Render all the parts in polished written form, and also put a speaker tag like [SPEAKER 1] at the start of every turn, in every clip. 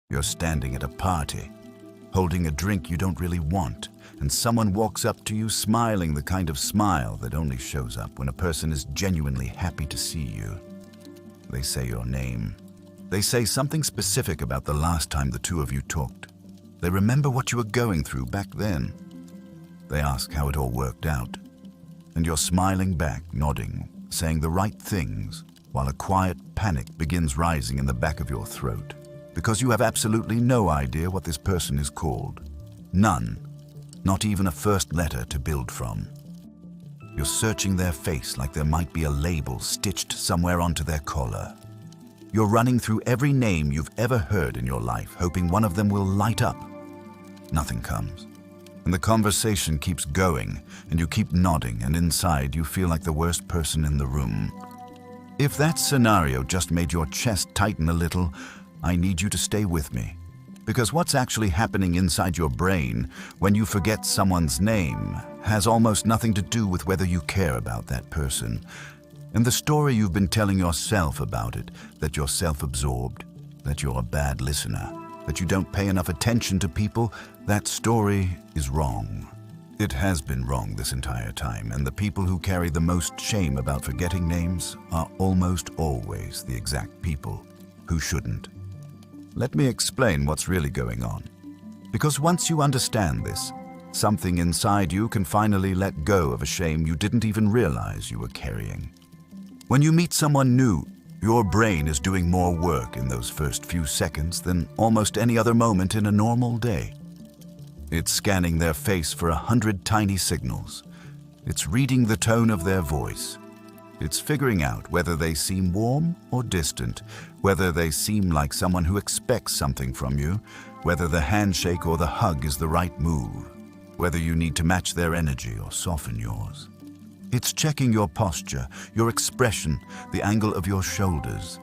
[SPEAKER 1] You're standing at a party, holding a drink you don't really want, and someone walks up to you smiling the kind of smile that only shows up when a person is genuinely happy to see you. They say your name. They say something specific about the last time the two of you talked. They remember what you were going through back then. They ask how it all worked out. And you're smiling back, nodding, saying the right things, while a quiet panic begins rising in the back of your throat, because you have absolutely no idea what this person is called. None. Not even a first letter to build from. You're searching their face like there might be a label stitched somewhere onto their collar. You're running through every name you've ever heard in your life, hoping one of them will light up. Nothing comes. And the conversation keeps going, and you keep nodding, and inside you feel like the worst person in the room. If that scenario just made your chest tighten a little, I need you to stay with me. Because what's actually happening inside your brain when you forget someone's name has almost nothing to do with whether you care about that person. And the story you've been telling yourself about it, that you're self-absorbed, that you're a bad listener, that you don't pay enough attention to people, that story is wrong. It has been wrong this entire time, and the people who carry the most shame about forgetting names are almost always the exact people who shouldn't. Let me explain what's really going on. Because once you understand this, something inside you can finally let go of a shame you didn't even realize you were carrying. When you meet someone new, your brain is doing more work in those first few seconds than almost any other moment in a normal day. It's scanning their face for 100 tiny signals. It's reading the tone of their voice. It's figuring out whether they seem warm or distant, whether they seem like someone who expects something from you, whether the handshake or the hug is the right move, whether you need to match their energy or soften yours. It's checking your posture, your expression, the angle of your shoulders.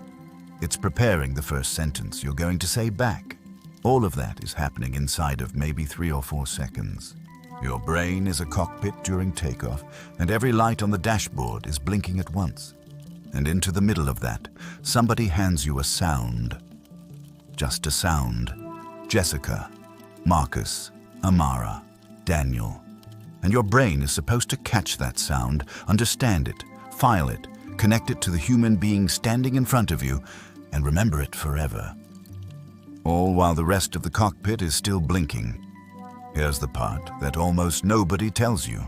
[SPEAKER 1] It's preparing the first sentence you're going to say back. All of that is happening inside of maybe 3 or 4 seconds. Your brain is a cockpit during takeoff, and every light on the dashboard is blinking at once. And into the middle of that, somebody hands you a sound. Just a sound. Jessica, Marcus, Amara, Daniel. And your brain is supposed to catch that sound, understand it, file it, connect it to the human being standing in front of you, and remember it forever. All while the rest of the cockpit is still blinking. Here's the part that almost nobody tells you.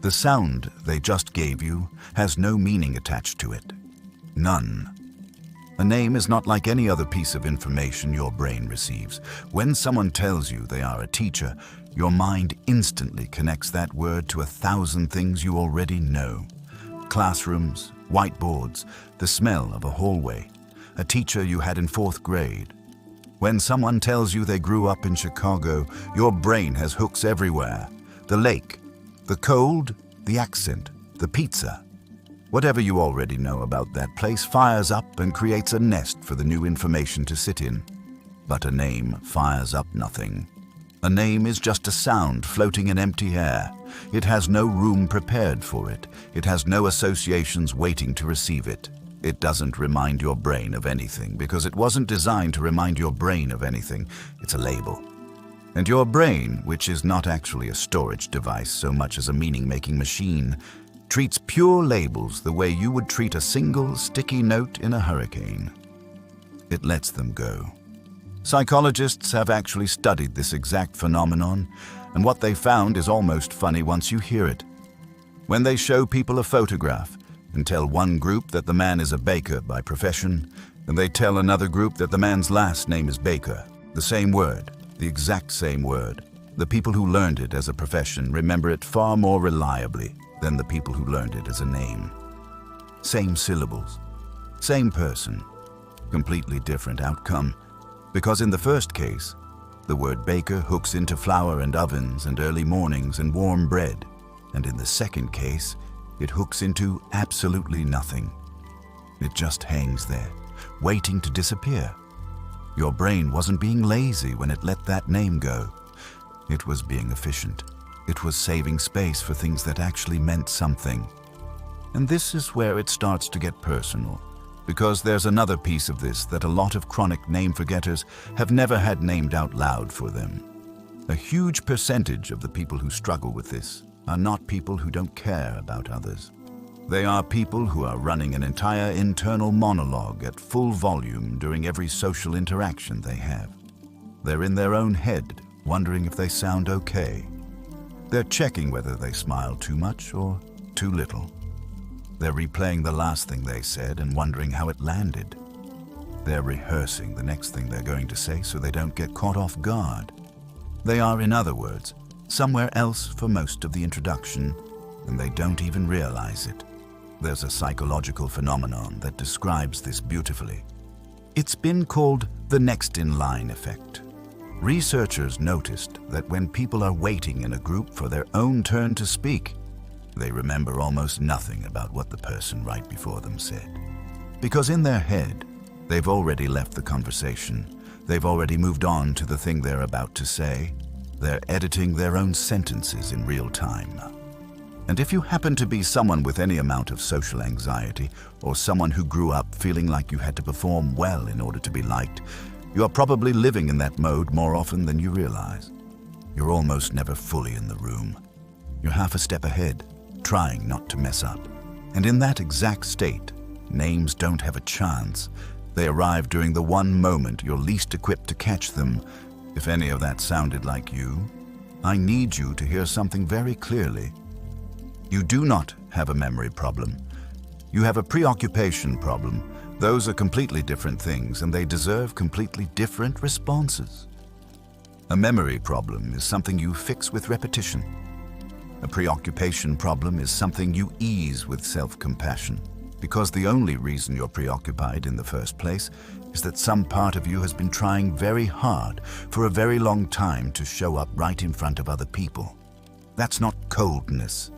[SPEAKER 1] The sound they just gave you has no meaning attached to it. None. A name is not like any other piece of information your brain receives. When someone tells you they are a teacher, your mind instantly connects that word to 1,000 things you already know. Classrooms, whiteboards, the smell of a hallway, a teacher you had in 4th grade. When someone tells you they grew up in Chicago, your brain has hooks everywhere. The lake, the cold, the accent, the pizza. Whatever you already know about that place fires up and creates a nest for the new information to sit in. But a name fires up nothing. A name is just a sound floating in empty air. It has no room prepared for it. It has no associations waiting to receive it. It doesn't remind your brain of anything because it wasn't designed to remind your brain of anything. It's a label. And your brain, which is not actually a storage device so much as a meaning-making machine, treats pure labels the way you would treat a single sticky note in a hurricane. It lets them go. Psychologists have actually studied this exact phenomenon, and what they found is almost funny once you hear it. When they show people a photograph and tell one group that the man is a baker by profession, and they tell another group that the man's last name is Baker, the same word, the exact same word, the people who learned it as a profession remember it far more reliably than the people who learned it as a name. Same syllables, same person, completely different outcome. Because in the first case, the word baker hooks into flour and ovens and early mornings and warm bread. And in the second case, it hooks into absolutely nothing. It just hangs there, waiting to disappear. Your brain wasn't being lazy when it let that name go. It was being efficient. It was saving space for things that actually meant something. And this is where it starts to get personal. Because there's another piece of this that a lot of chronic name forgetters have never had named out loud for them. A huge percentage of the people who struggle with this are not people who don't care about others. They are people who are running an entire internal monologue at full volume during every social interaction they have. They're in their own head, wondering if they sound okay. They're checking whether they smile too much or too little. They're replaying the last thing they said and wondering how it landed. They're rehearsing the next thing they're going to say so they don't get caught off guard. They are, in other words, somewhere else for most of the introduction, and they don't even realize it. There's a psychological phenomenon that describes this beautifully. It's been called the next-in-line effect. Researchers noticed that when people are waiting in a group for their own turn to speak, they remember almost nothing about what the person right before them said. Because in their head, they've already left the conversation. They've already moved on to the thing they're about to say. They're editing their own sentences in real time. And if you happen to be someone with any amount of social anxiety, or someone who grew up feeling like you had to perform well in order to be liked, you are probably living in that mode more often than you realize. You're almost never fully in the room. You're half a step ahead, trying not to mess up. And in that exact state, names don't have a chance. They arrive during the one moment you're least equipped to catch them. If any of that sounded like you, I need you to hear something very clearly. You do not have a memory problem. You have a preoccupation problem. Those are completely different things, and they deserve completely different responses. A memory problem is something you fix with repetition. A preoccupation problem is something you ease with self-compassion, because the only reason you're preoccupied in the first place is that some part of you has been trying very hard for a very long time to show up right in front of other people. That's not coldness.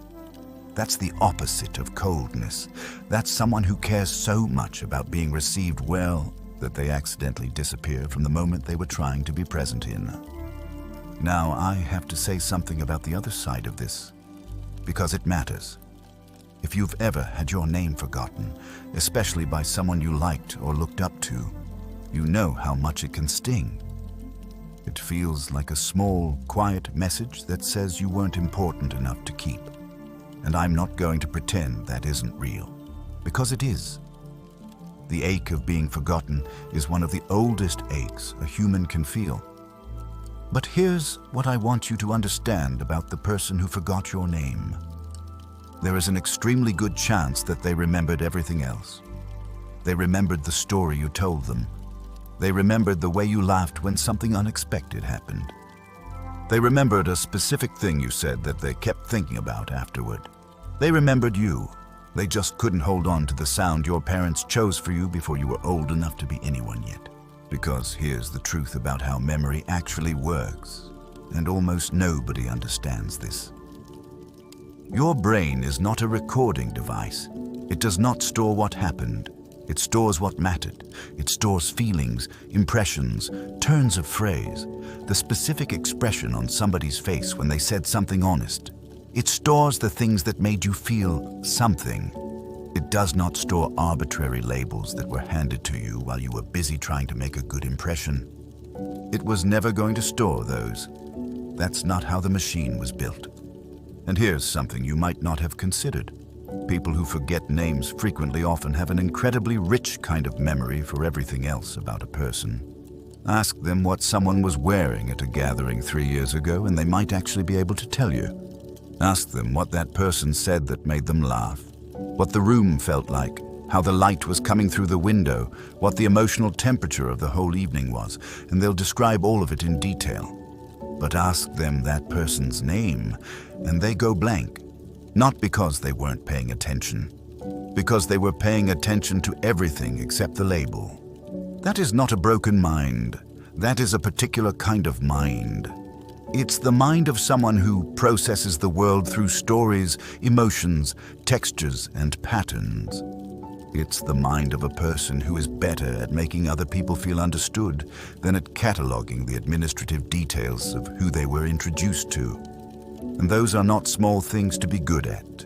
[SPEAKER 1] That's the opposite of coldness. That's someone who cares so much about being received well that they accidentally disappear from the moment they were trying to be present in. Now, I have to say something about the other side of this, because it matters. If you've ever had your name forgotten, especially by someone you liked or looked up to, you know how much it can sting. It feels like a small, quiet message that says you weren't important enough to keep. And I'm not going to pretend that isn't real, because it is. The ache of being forgotten is one of the oldest aches a human can feel. But here's what I want you to understand about the person who forgot your name. There is an extremely good chance that they remembered everything else. They remembered the story you told them. They remembered the way you laughed when something unexpected happened. They remembered a specific thing you said that they kept thinking about afterward. They remembered you. They just couldn't hold on to the sound your parents chose for you before you were old enough to be anyone yet. Because here's the truth about how memory actually works, and almost nobody understands this. Your brain is not a recording device. It does not store what happened. It stores what mattered. It stores feelings, impressions, turns of phrase, the specific expression on somebody's face when they said something honest. It stores the things that made you feel something. It does not store arbitrary labels that were handed to you while you were busy trying to make a good impression. It was never going to store those. That's not how the machine was built. And here's something you might not have considered. People who forget names frequently often have an incredibly rich kind of memory for everything else about a person. Ask them what someone was wearing at a gathering 3 years ago, and they might actually be able to tell you. Ask them what that person said that made them laugh, what the room felt like, how the light was coming through the window, what the emotional temperature of the whole evening was, and they'll describe all of it in detail. But ask them that person's name, and they go blank. Not because they weren't paying attention, because they were paying attention to everything except the label. That is not a broken mind. That is a particular kind of mind. It's the mind of someone who processes the world through stories, emotions, textures, and patterns. It's the mind of a person who is better at making other people feel understood than at cataloging the administrative details of who they were introduced to. And those are not small things to be good at.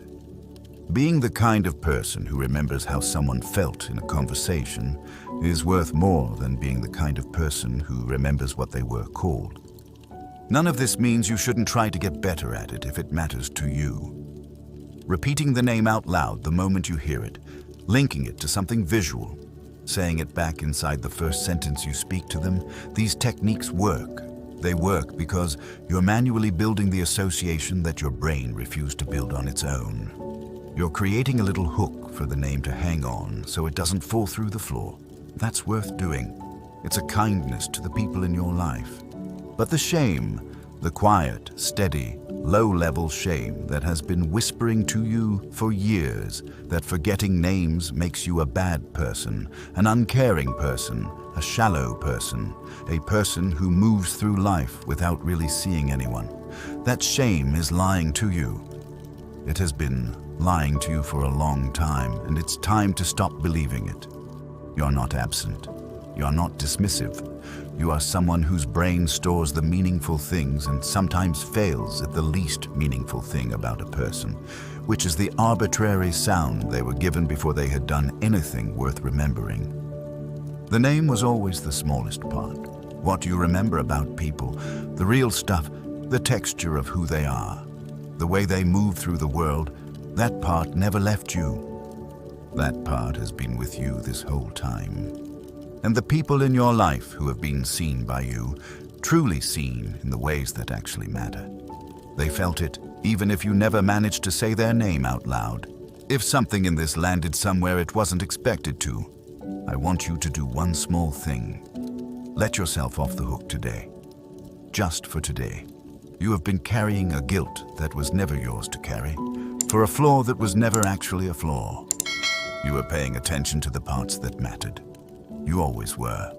[SPEAKER 1] Being the kind of person who remembers how someone felt in a conversation is worth more than being the kind of person who remembers what they were called. None of this means you shouldn't try to get better at it if it matters to you. Repeating the name out loud the moment you hear it, linking it to something visual, saying it back inside the first sentence you speak to them, these techniques work. They work because you're manually building the association that your brain refused to build on its own. You're creating a little hook for the name to hang on so it doesn't fall through the floor. That's worth doing. It's a kindness to the people in your life. But the shame, the quiet, steady, low-level shame that has been whispering to you for years that forgetting names makes you a bad person, an uncaring person, a shallow person, a person who moves through life without really seeing anyone. That shame is lying to you. It has been lying to you for a long time, and it's time to stop believing it. You're not absent. You're not dismissive. You are someone whose brain stores the meaningful things and sometimes fails at the least meaningful thing about a person, which is the arbitrary sound they were given before they had done anything worth remembering. The name was always the smallest part. What you remember about people, the real stuff, the texture of who they are, the way they move through the world, that part never left you. That part has been with you this whole time. And the people in your life who have been seen by you, truly seen in the ways that actually matter. They felt it, even if you never managed to say their name out loud. If something in this landed somewhere it wasn't expected to, I want you to do one small thing. Let yourself off the hook today. Just for today. You have been carrying a guilt that was never yours to carry, for a flaw that was never actually a flaw. You were paying attention to the parts that mattered. You always were.